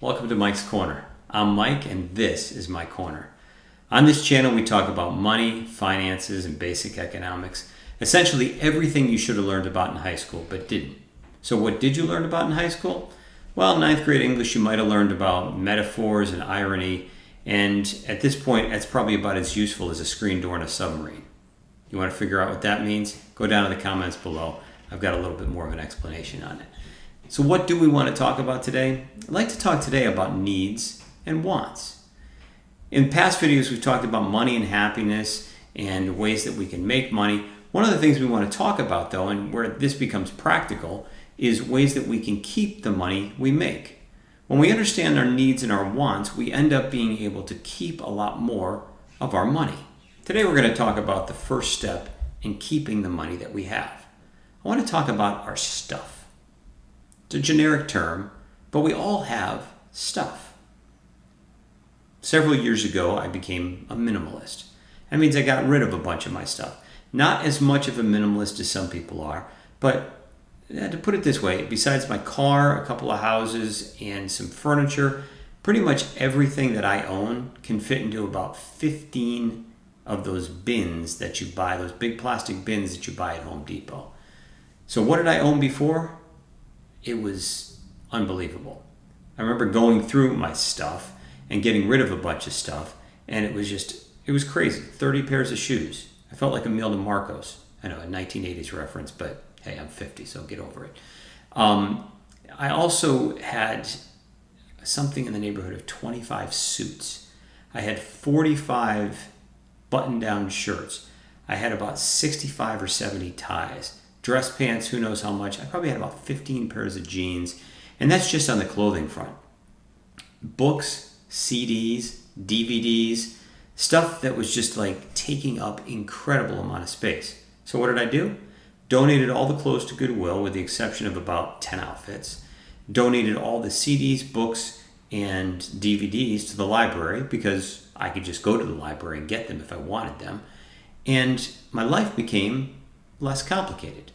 Welcome to Mike's Corner. I'm Mike and this is my corner. On this channel we talk about money, finances, and basic economics. Essentially everything you should have learned about in high school but didn't. So what did you learn about in high school? Well, in 9th grade English you might have learned about metaphors and irony, and at this point that's probably about as useful as a screen door in a submarine. You want to figure out what that means? Go down in the comments below. I've got a little bit more of an explanation on it. So what do we want to talk about today? I'd like to talk today about needs and wants. In past videos, we've talked about money and happiness and ways that we can make money. One of the things we want to talk about, though, and where this becomes practical, is ways that we can keep the money we make. When we understand our needs and our wants, we end up being able to keep a lot more of our money. Today, we're going to talk about the first step in keeping the money that we have. I want to talk about our stuff. It's a generic term, but we all have stuff. Several years ago, I became a minimalist. That means I got rid of a bunch of my stuff. Not as much of a minimalist as some people are, but to put it this way, besides my car, a couple of houses, and some furniture, pretty much everything that I own can fit into about 15 of those bins that you buy, those big plastic bins that you buy at Home Depot. So what did I own before? It was unbelievable. I remember going through my stuff and getting rid of a bunch of stuff, and it was crazy. 30 pairs of shoes. I felt like Emil DeMarcos. I know, a 1980s reference, but hey, I'm 50, so get over it. I also had something in the neighborhood of 25 suits. I had 45 button-down shirts. I had about 65 or 70 ties. Dress pants, who knows how much. I probably had about 15 pairs of jeans, and that's just on the clothing front. Books, CDs, DVDs, stuff that was just like taking up incredible amount of space. So what did I do? Donated all the clothes to Goodwill with the exception of about 10 outfits. Donated all the CDs, books, and DVDs to the library because I could just go to the library and get them if I wanted them. And my life became less complicated.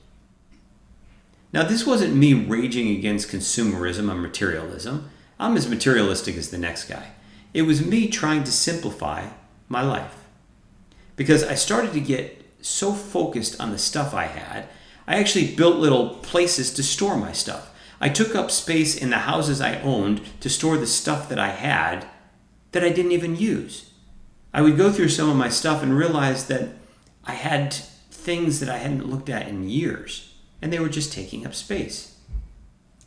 Now, this wasn't me raging against consumerism or materialism. I'm as materialistic as the next guy. It was me trying to simplify my life. Because I started to get so focused on the stuff I had, I actually built little places to store my stuff. I took up space in the houses I owned to store the stuff that I had that I didn't even use. I would go through some of my stuff and realize that I had things that I hadn't looked at in years, and they were just taking up space.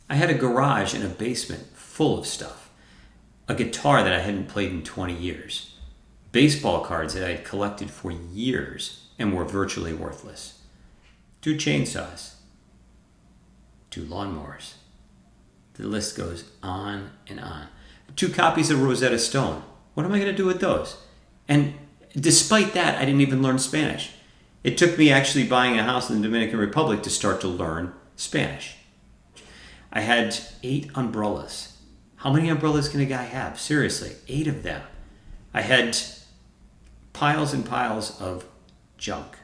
I had a garage and a basement full of stuff. A guitar that I hadn't played in 20 years. Baseball cards that I had collected for years and were virtually worthless. 2 chainsaws. 2 lawnmowers. The list goes on and on. 2 copies of Rosetta Stone. What am I going to do with those? And despite that, I didn't even learn Spanish. It took me actually buying a house in the Dominican Republic to start to learn Spanish. I had 8 umbrellas. How many umbrellas can a guy have? Seriously, 8 of them. I had piles and piles of junk.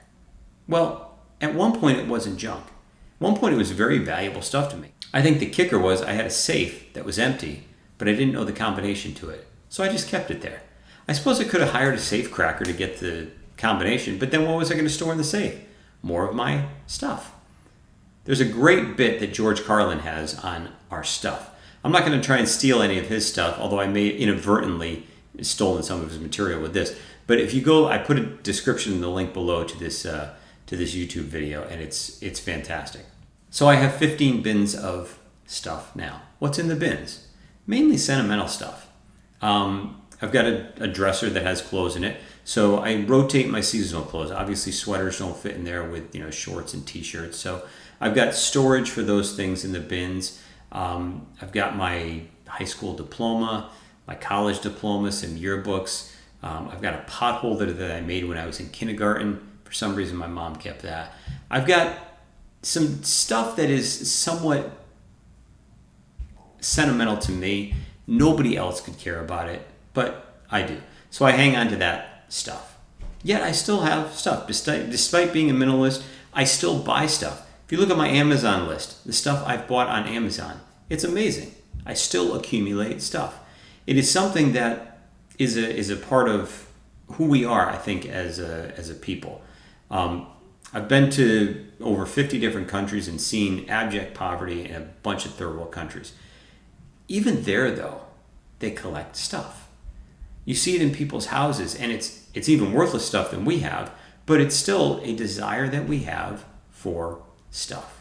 Well, at one point it wasn't junk. At one point it was very valuable stuff to me. I think the kicker was I had a safe that was empty, but I didn't know the combination to it. So I just kept it there. I suppose I could have hired a safe cracker to get the combination, but then what was I going to store in the safe? More of my stuff. There's a great bit that George Carlin has on our stuff. I'm not going to try and steal any of his stuff, although I may inadvertently stolen some of his material with this. But if you go, I put a description in the link below to this YouTube video, and it's fantastic. So I have 15 bins of stuff now. What's in the bins? Mainly sentimental stuff. I've got a dresser that has clothes in it. So I rotate my seasonal clothes. Obviously sweaters don't fit in there with shorts and t-shirts. So I've got storage for those things in the bins. I've got my high school diploma, my college diploma, some yearbooks. I've got a pot holder that I made when I was in kindergarten. For some reason my mom kept that. I've got some stuff that is somewhat sentimental to me. Nobody else could care about it, but I do. So I hang on to that stuff. Yet I still have stuff. Despite being a minimalist, I still buy stuff. If you look at my Amazon list, the stuff I've bought on Amazon, it's amazing. I still accumulate stuff. It is something that is a part of who we are, I think, as a people. I've been to over 50 different countries and seen abject poverty in a bunch of third world countries. Even there, though, they collect stuff. You see it in people's houses, and it's even worthless stuff than we have, but it's still a desire that we have for stuff.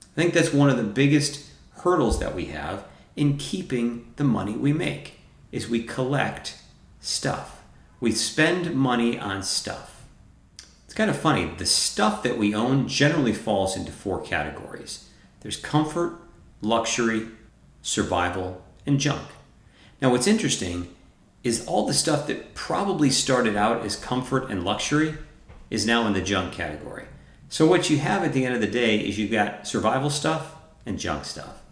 I think that's one of the biggest hurdles that we have in keeping the money we make, is we collect stuff. We spend money on stuff. It's kind of funny. The stuff that we own generally falls into 4 categories. There's comfort, luxury, survival, and junk. Now, what's interesting is all the stuff that probably started out as comfort and luxury is now in the junk category. So what you have at the end of the day is you've got survival stuff and junk stuff.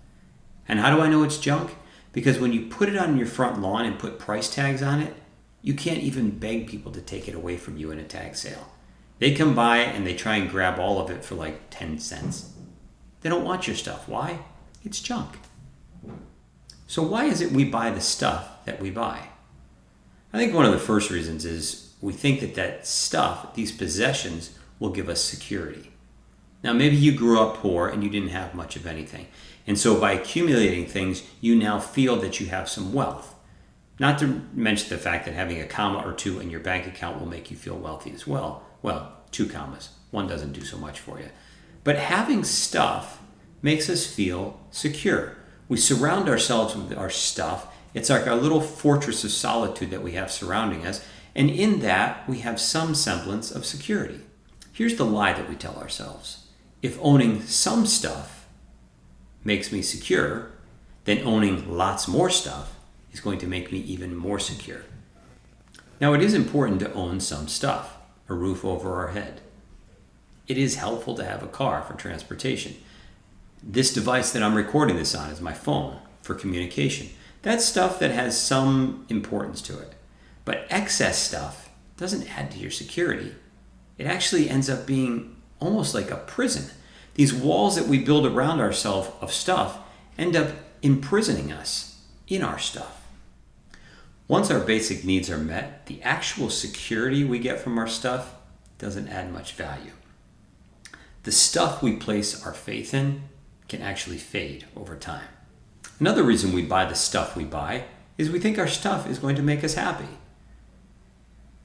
And how do I know it's junk? Because when you put it on your front lawn and put price tags on it, you can't even beg people to take it away from you in a tag sale. They come by and they try and grab all of it for like 10 cents. They don't want your stuff. Why? It's junk. So why is it we buy the stuff that we buy? I think one of the first reasons is we think that stuff, these possessions, will give us security. Now, maybe you grew up poor and you didn't have much of anything. And so by accumulating things, you now feel that you have some wealth. Not to mention the fact that having a comma or 2 in your bank account will make you feel wealthy as well. Well, 2 commas. 1 doesn't do so much for you. But having stuff makes us feel secure. We surround ourselves with our stuff. It's like our little fortress of solitude that we have surrounding us. And in that, we have some semblance of security. Here's the lie that we tell ourselves. If owning some stuff makes me secure, then owning lots more stuff is going to make me even more secure. Now, it is important to own some stuff, a roof over our head. It is helpful to have a car for transportation. This device that I'm recording this on is my phone for communication. That's stuff that has some importance to it. But excess stuff doesn't add to your security. It actually ends up being almost like a prison. These walls that we build around ourselves of stuff end up imprisoning us in our stuff. Once our basic needs are met, the actual security we get from our stuff doesn't add much value. The stuff we place our faith in can actually fade over time. Another reason we buy the stuff we buy is we think our stuff is going to make us happy.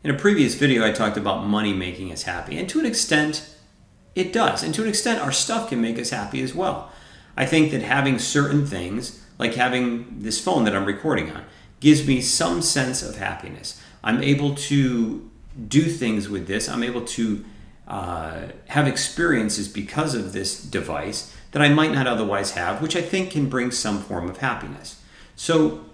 In a previous video, I talked about money making us happy, and to an extent, it does. And to an extent, our stuff can make us happy as well. I think that having certain things, like having this phone that I'm recording on, gives me some sense of happiness. I'm able to do things with this. I'm able to have experiences because of this device that I might not otherwise have, which I think can bring some form of happiness. So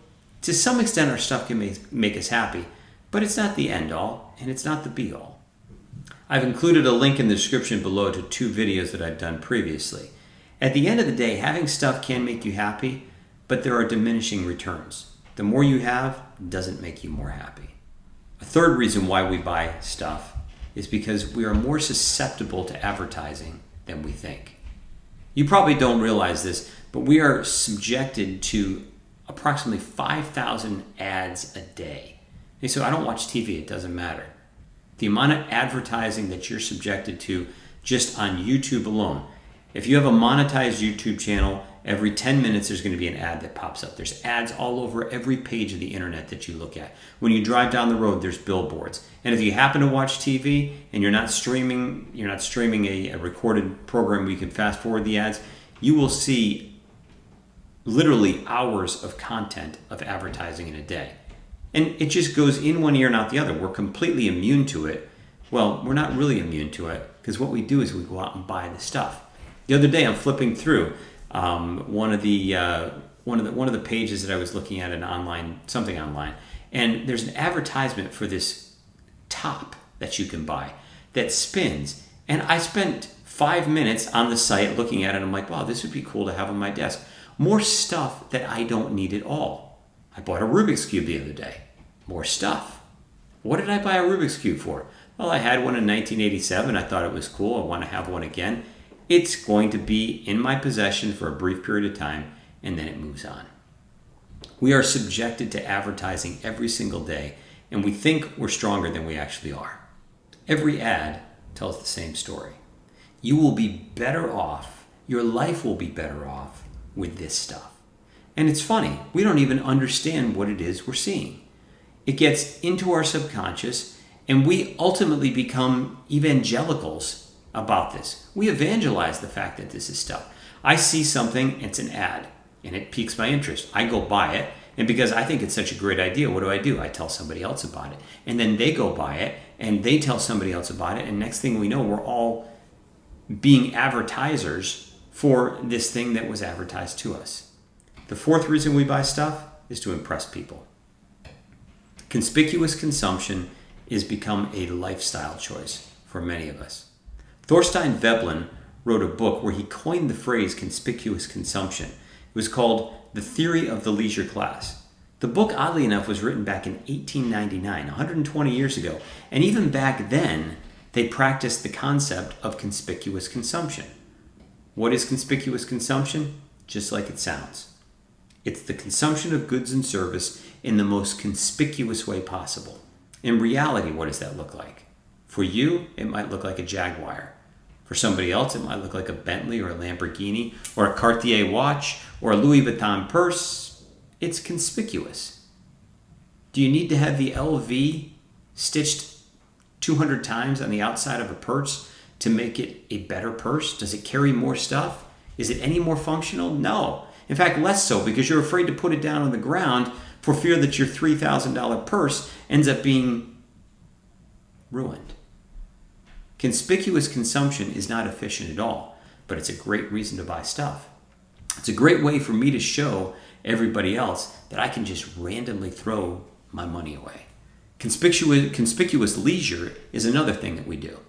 to some extent, our stuff can make us happy, but it's not the end all, and it's not the be all. I've included a link in the description below to 2 videos that I've done previously. At the end of the day, having stuff can make you happy, but there are diminishing returns. The more you have doesn't make you more happy. A third reason why we buy stuff is because we are more susceptible to advertising than we think. You probably don't realize this, but we are subjected to approximately 5,000 ads a day. And so I don't watch TV, it doesn't matter. The amount of advertising that you're subjected to just on YouTube alone. If you have a monetized YouTube channel, every 10 minutes there's going to be an ad that pops up. There's ads all over every page of the internet that you look at. When you drive down the road, there's billboards. And if you happen to watch TV and you're not streaming a recorded program where you can fast forward the ads, you will see literally hours of content of advertising in a day. And it just goes in one ear and out the other. We're completely immune to it. Well, we're not really immune to it, because what we do is we go out and buy the stuff. The other day, I'm flipping through one of the pages that I was looking at something online, and there's an advertisement for this top that you can buy that spins. And I spent 5 minutes on the site looking at it. And I'm like, wow, this would be cool to have on my desk. More stuff that I don't need at all. I bought a Rubik's Cube the other day. More stuff. What did I buy a Rubik's Cube for? Well, I had one in 1987. I thought it was cool. I want to have one again. It's going to be in my possession for a brief period of time, and then it moves on. We are subjected to advertising every single day, and we think we're stronger than we actually are. Every ad tells the same story. You will be better off, your life will be better off with this stuff. And it's funny, we don't even understand what it is we're seeing. It gets into our subconscious, and we ultimately become evangelicals about this. We evangelize the fact that this is stuff. I see something, it's an ad, and it piques my interest. I go buy it, and because I think it's such a great idea, what do? I tell somebody else about it. And then they go buy it, and they tell somebody else about it, and next thing we know, we're all being advertisers for this thing that was advertised to us. The fourth reason we buy stuff is to impress people. Conspicuous consumption has become a lifestyle choice for many of us. Thorstein Veblen wrote a book where he coined the phrase conspicuous consumption. It was called The Theory of the Leisure Class. The book, oddly enough, was written back in 1899, 120 years ago. And even back then, they practiced the concept of conspicuous consumption. What is conspicuous consumption? Just like it sounds. It's the consumption of goods and service in the most conspicuous way possible. In reality, what does that look like? For you, it might look like a Jaguar. For somebody else, it might look like a Bentley or a Lamborghini or a Cartier watch or a Louis Vuitton purse. It's conspicuous. Do you need to have the LV stitched 200 times on the outside of a purse to make it a better purse? Does it carry more stuff? Is it any more functional? No. In fact, less so, because you're afraid to put it down on the ground for fear that your $3,000 purse ends up being ruined. Conspicuous consumption is not efficient at all, but it's a great reason to buy stuff. It's a great way for me to show everybody else that I can just randomly throw my money away. Conspicuous leisure is another thing that we do.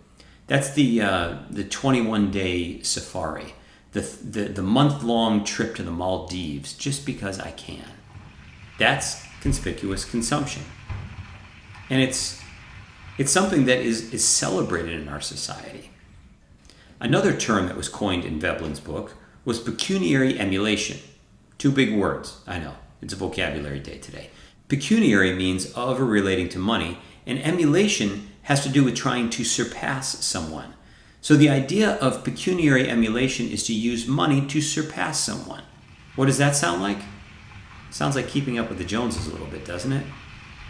That's the 21-day safari, the month-long trip to the Maldives just because I can. That's conspicuous consumption. And it's something that is celebrated in our society. Another term that was coined in Veblen's book was pecuniary emulation. Two big words, I know. It's a vocabulary day today. Pecuniary means of or relating to money, and emulation has to do with trying to surpass someone. So the idea of pecuniary emulation is to use money to surpass someone. What does that sound like? Sounds like keeping up with the Joneses a little bit, doesn't it?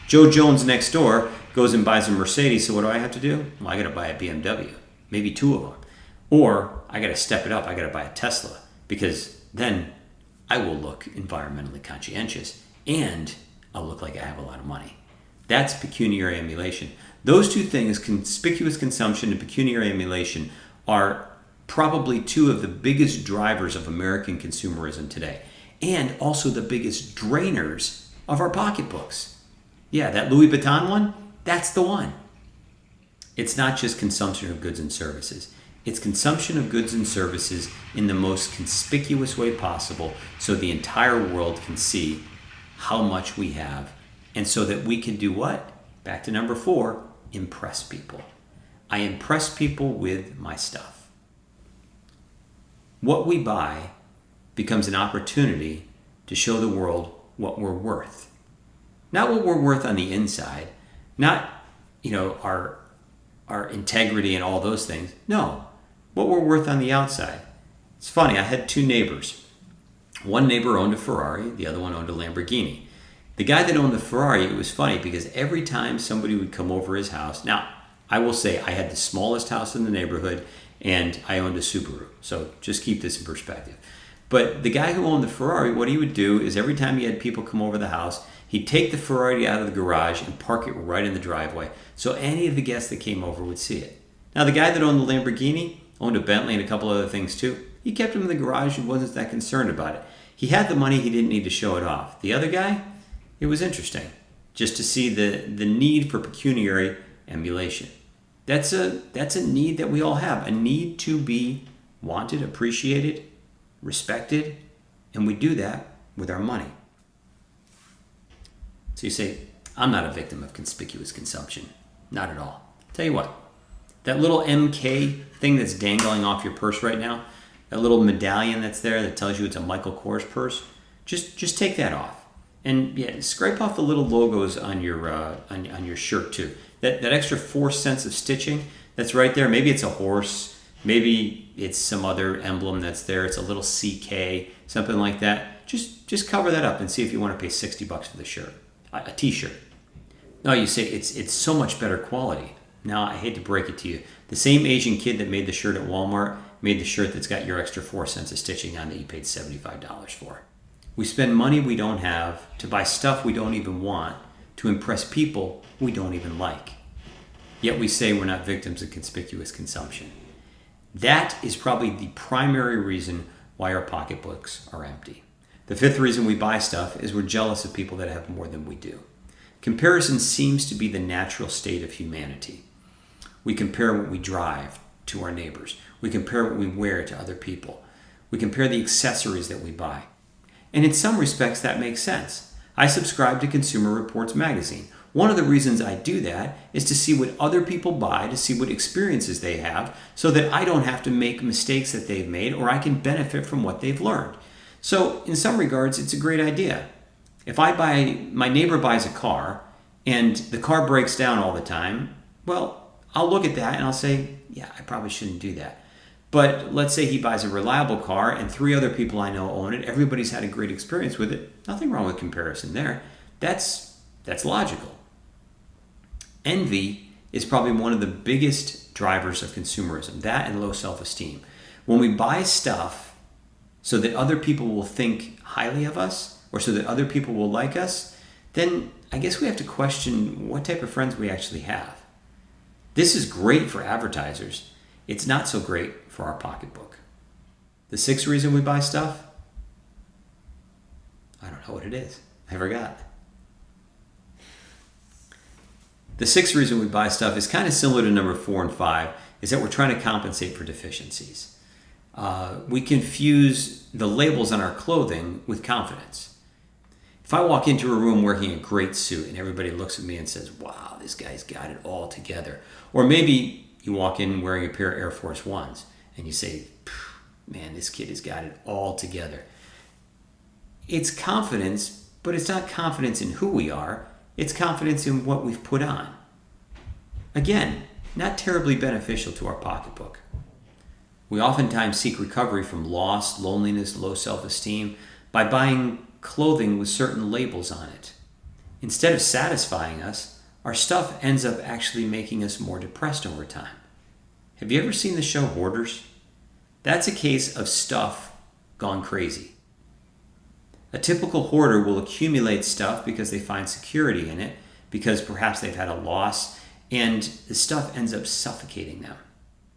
Joe Jones next door goes and buys a Mercedes, so what do I have to do? Well, I got to buy a BMW, maybe two of them. Or I got to step it up, I got to buy a Tesla, because then I will look environmentally conscientious and I'll look like I have a lot of money. That's pecuniary emulation. Those two things, conspicuous consumption and pecuniary emulation, are probably two of the biggest drivers of American consumerism today, and also the biggest drainers of our pocketbooks. Yeah, that Louis Vuitton one, that's the one. It's not just consumption of goods and services. It's consumption of goods and services in the most conspicuous way possible so the entire world can see how much we have, and so that we can do what? Back to number 4, impress people. I impress people with my stuff. What we buy becomes an opportunity to show the world what we're worth. Not what we're worth on the inside, not, our integrity and all those things. No, what we're worth on the outside. It's funny, I had 2 neighbors. One neighbor owned a Ferrari, the other one owned a Lamborghini. The guy that owned the Ferrari, it was funny because every time somebody would come over his house, now, I will say I had the smallest house in the neighborhood and I owned a Subaru. So just keep this in perspective. But the guy who owned the Ferrari, what he would do is every time he had people come over the house, he'd take the Ferrari out of the garage and park it right in the driveway so any of the guests that came over would see it. Now, the guy that owned the Lamborghini owned a Bentley and a couple other things too. He kept them in the garage and wasn't that concerned about it. He had the money, he didn't need to show it off. The other guy, it was interesting just to see the need for pecuniary emulation. That's a need that we all have, a need to be wanted, appreciated, respected, and we do that with our money. So you say, I'm not a victim of conspicuous consumption. Not at all. Tell you what, that little MK thing that's dangling off your purse right now, that little medallion that's there that tells you it's a Michael Kors purse, just take that off. And yeah, scrape off the little logos on your shirt too. That extra 4 cents of stitching that's right there. Maybe it's a horse. Maybe it's some other emblem that's there. It's a little CK, something like that. Just cover that up and see if you want to pay $60 for the shirt, a T-shirt. No, you say it's so much better quality. Now, I hate to break it to you. The same Asian kid that made the shirt at Walmart made the shirt that's got your extra 4 cents of stitching on that you paid $75 for. We spend money we don't have to buy stuff we don't even want to impress people we don't even like. Yet we say we're not victims of conspicuous consumption. That is probably the primary reason why our pocketbooks are empty. The fifth reason we buy stuff is we're jealous of people that have more than we do. Comparison seems to be the natural state of humanity. We compare what we drive to our neighbors. We compare what we wear to other people. We compare the accessories that we buy. And in some respects, that makes sense. I subscribe to Consumer Reports magazine. One of the reasons I do that is to see what other people buy, to see what experiences they have, so that I don't have to make mistakes that they've made, or I can benefit from what they've learned. So in some regards, it's a great idea. If my neighbor buys a car and the car breaks down all the time, well, I'll look at that and I'll say, yeah, I probably shouldn't do that. But let's say he buys a reliable car and 3 other people I know own it. Everybody's had a great experience with it. Nothing wrong with comparison there. That's logical. Envy is probably one of the biggest drivers of consumerism, that and low self-esteem. When we buy stuff so that other people will think highly of us or so that other people will like us, then I guess we have to question what type of friends we actually have. This is great for advertisers. It's not so great for our pocketbook. The sixth reason we buy stuff? I don't know what it is. I forgot. The sixth reason we buy stuff is kind of similar to number 4 and 5, is that we're trying to compensate for deficiencies. We confuse the labels on our clothing with confidence. If I walk into a room wearing a great suit and everybody looks at me and says, wow, this guy's got it all together. Or maybe you walk in wearing a pair of Air Force Ones and you say, man, this kid has got it all together. It's confidence, but it's not confidence in who we are. It's confidence in what we've put on. Again, not terribly beneficial to our pocketbook. We oftentimes seek recovery from loss, loneliness, low self-esteem by buying clothing with certain labels on it. Instead of satisfying us, our stuff ends up actually making us more depressed over time. Have you ever seen the show Hoarders? That's a case of stuff gone crazy. A typical hoarder will accumulate stuff because they find security in it, because perhaps they've had a loss, and the stuff ends up suffocating them.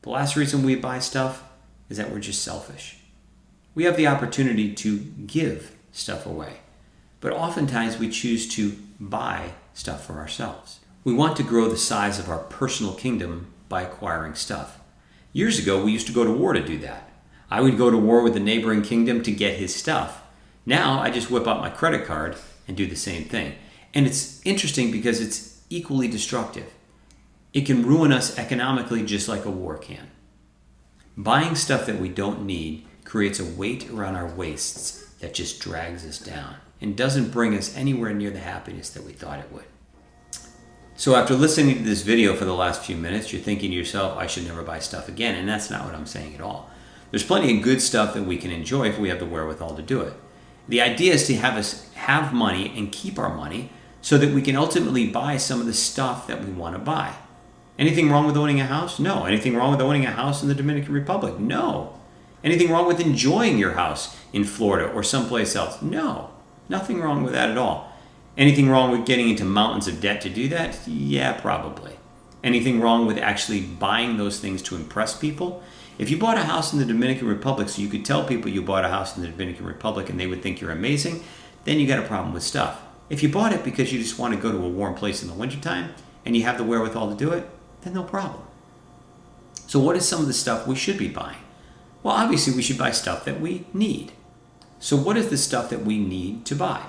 The last reason we buy stuff is that we're just selfish. We have the opportunity to give stuff away, but oftentimes we choose to buy stuff for ourselves. We want to grow the size of our personal kingdom by acquiring stuff. Years ago, we used to go to war to do that. I would go to war with the neighboring kingdom to get his stuff. Now I just whip out my credit card and do the same thing. And it's interesting because it's equally destructive. It can ruin us economically just like a war can. Buying stuff that we don't need creates a weight around our waists that just drags us down and doesn't bring us anywhere near the happiness that we thought it would. So after listening to this video for the last few minutes, you're thinking to yourself, I should never buy stuff again. And that's not what I'm saying at all. There's plenty of good stuff that we can enjoy if we have the wherewithal to do it. The idea is to have us have money and keep our money so that we can ultimately buy some of the stuff that we want to buy. Anything wrong with owning a house? No. Anything wrong with owning a house in the Dominican Republic? No. Anything wrong with enjoying your house in Florida or someplace else? No. Nothing wrong with that at all. Anything wrong with getting into mountains of debt to do that? Yeah, probably. Anything wrong with actually buying those things to impress people? If you bought a house in the Dominican Republic so you could tell people you bought a house in the Dominican Republic and they would think you're amazing, then you got a problem with stuff. If you bought it because you just want to go to a warm place in the wintertime and you have the wherewithal to do it, then no problem. So what is some of the stuff we should be buying? Well, obviously we should buy stuff that we need. So what is the stuff that we need to buy?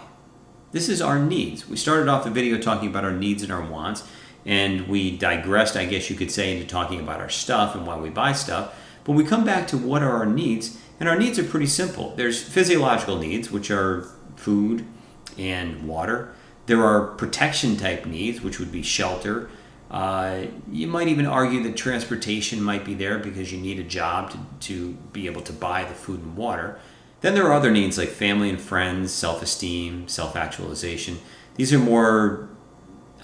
This is our needs. We started off the video talking about our needs and our wants, and we digressed, I guess you could say, into talking about our stuff and why we buy stuff. But we come back to what are our needs, and our needs are pretty simple. There's physiological needs, which are food, and water. There are protection type needs, which would be shelter. You might even argue that transportation might be there because you need a job to be able to buy the food and water. Then there are other needs like family and friends, self-esteem, self-actualization. These are more,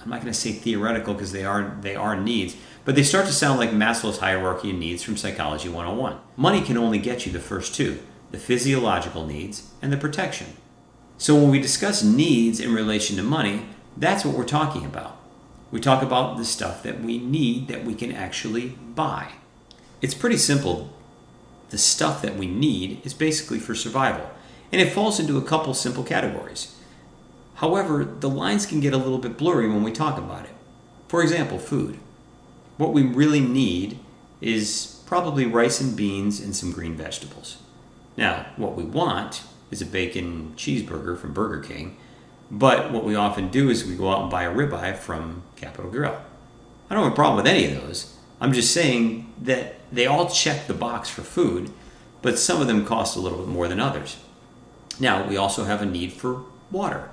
I'm not going to say theoretical because they are needs, but they start to sound like Maslow's hierarchy of needs from Psychology 101. Money can only get you the first two, the physiological needs and the protection. So when we discuss needs in relation to money, that's what we're talking about. We talk about the stuff that we need that we can actually buy. It's pretty simple. The stuff that we need is basically for survival, and it falls into a couple simple categories. However, the lines can get a little bit blurry when we talk about it. For example, food. What we really need is probably rice and beans and some green vegetables. Now, what we want is a bacon cheeseburger from Burger King, but what we often do is we go out and buy a ribeye from Capital Grille. I don't have a problem with any of those. I'm just saying that they all check the box for food, but some of them cost a little bit more than others. Now, we also have a need for water.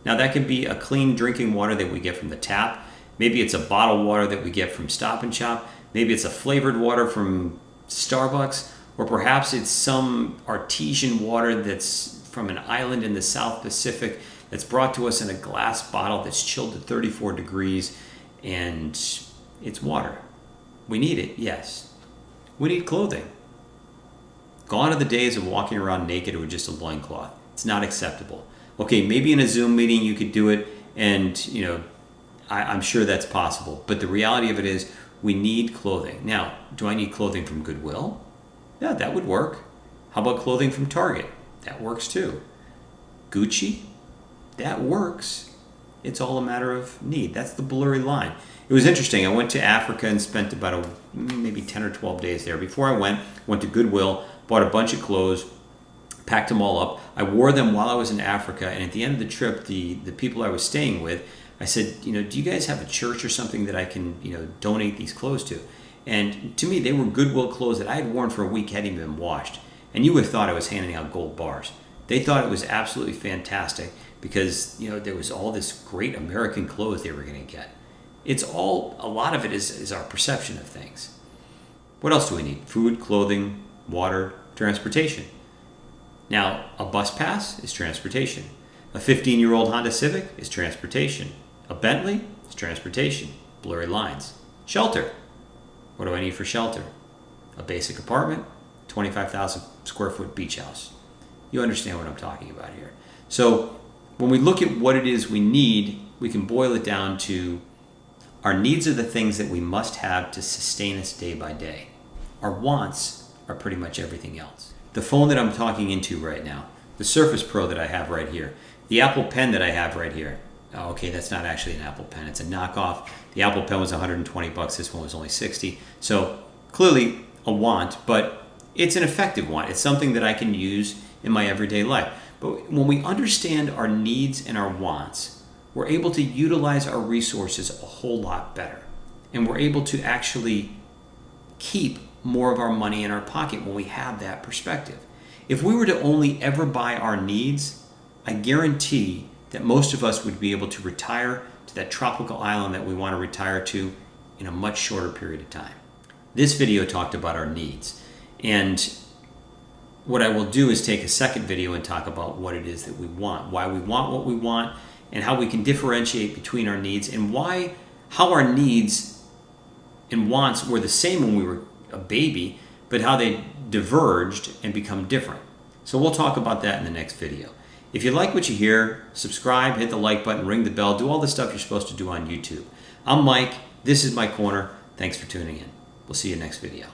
Now, that can be a clean drinking water that we get from the tap. Maybe it's a bottled water that we get from Stop and Shop. Maybe it's a flavored water from Starbucks, or perhaps it's some artesian water that's from an island in the South Pacific that's brought to us in a glass bottle that's chilled to 34 degrees, and it's water. We need it, yes. We need clothing. Gone are the days of walking around naked with just a loincloth. It's not acceptable. Okay, maybe in a Zoom meeting you could do it, and I'm sure that's possible. But the reality of it is we need clothing. Now, do I need clothing from Goodwill? Yeah, that would work. How about clothing from Target? That works too. Gucci? That works. It's all a matter of need. That's the blurry line. It was interesting. I went to Africa and spent about maybe 10 or 12 days there. Before I went to Goodwill, bought a bunch of clothes, packed them all up. I wore them while I was in Africa, and at the end of the trip, the people I was staying with, I said, do you guys have a church or something that I can, donate these clothes to? And to me, they were Goodwill clothes that I had worn for a week, hadn't even been washed. And you would have thought I was handing out gold bars. They thought it was absolutely fantastic because, there was all this great American clothes they were going to get. A lot of it is our perception of things. What else do we need? Food, clothing, water, transportation. Now, a bus pass is transportation. A 15-year-old Honda Civic is transportation. A Bentley is transportation. Blurry lines. Shelter. What do I need for shelter? A basic apartment, 25,000 square foot beach house. You understand what I'm talking about here. So when we look at what it is we need, we can boil it down to our needs are the things that we must have to sustain us day by day. Our wants are pretty much everything else. The phone that I'm talking into right now, the Surface Pro that I have right here, the Apple Pen that I have right here. Oh, okay, that's not actually an Apple Pen. It's a knockoff. The Apple Pen was $120. This one was only $60. So clearly a want, but it's an effective want. It's something that I can use in my everyday life. But when we understand our needs and our wants, we're able to utilize our resources a whole lot better. And we're able to actually keep more of our money in our pocket when we have that perspective. If we were to only ever buy our needs, I guarantee that most of us would be able to retire to that tropical island that we want to retire to in a much shorter period of time. This video talked about our needs. And what I will do is take a second video and talk about what it is that we want, why we want what we want, and how we can differentiate between our needs and how our needs and wants were the same when we were a baby, but how they diverged and become different. So we'll talk about that in the next video. If you like what you hear, subscribe, hit the like button, ring the bell, do all the stuff you're supposed to do on YouTube. I'm Mike. This is my corner. Thanks for tuning in. We'll see you next video.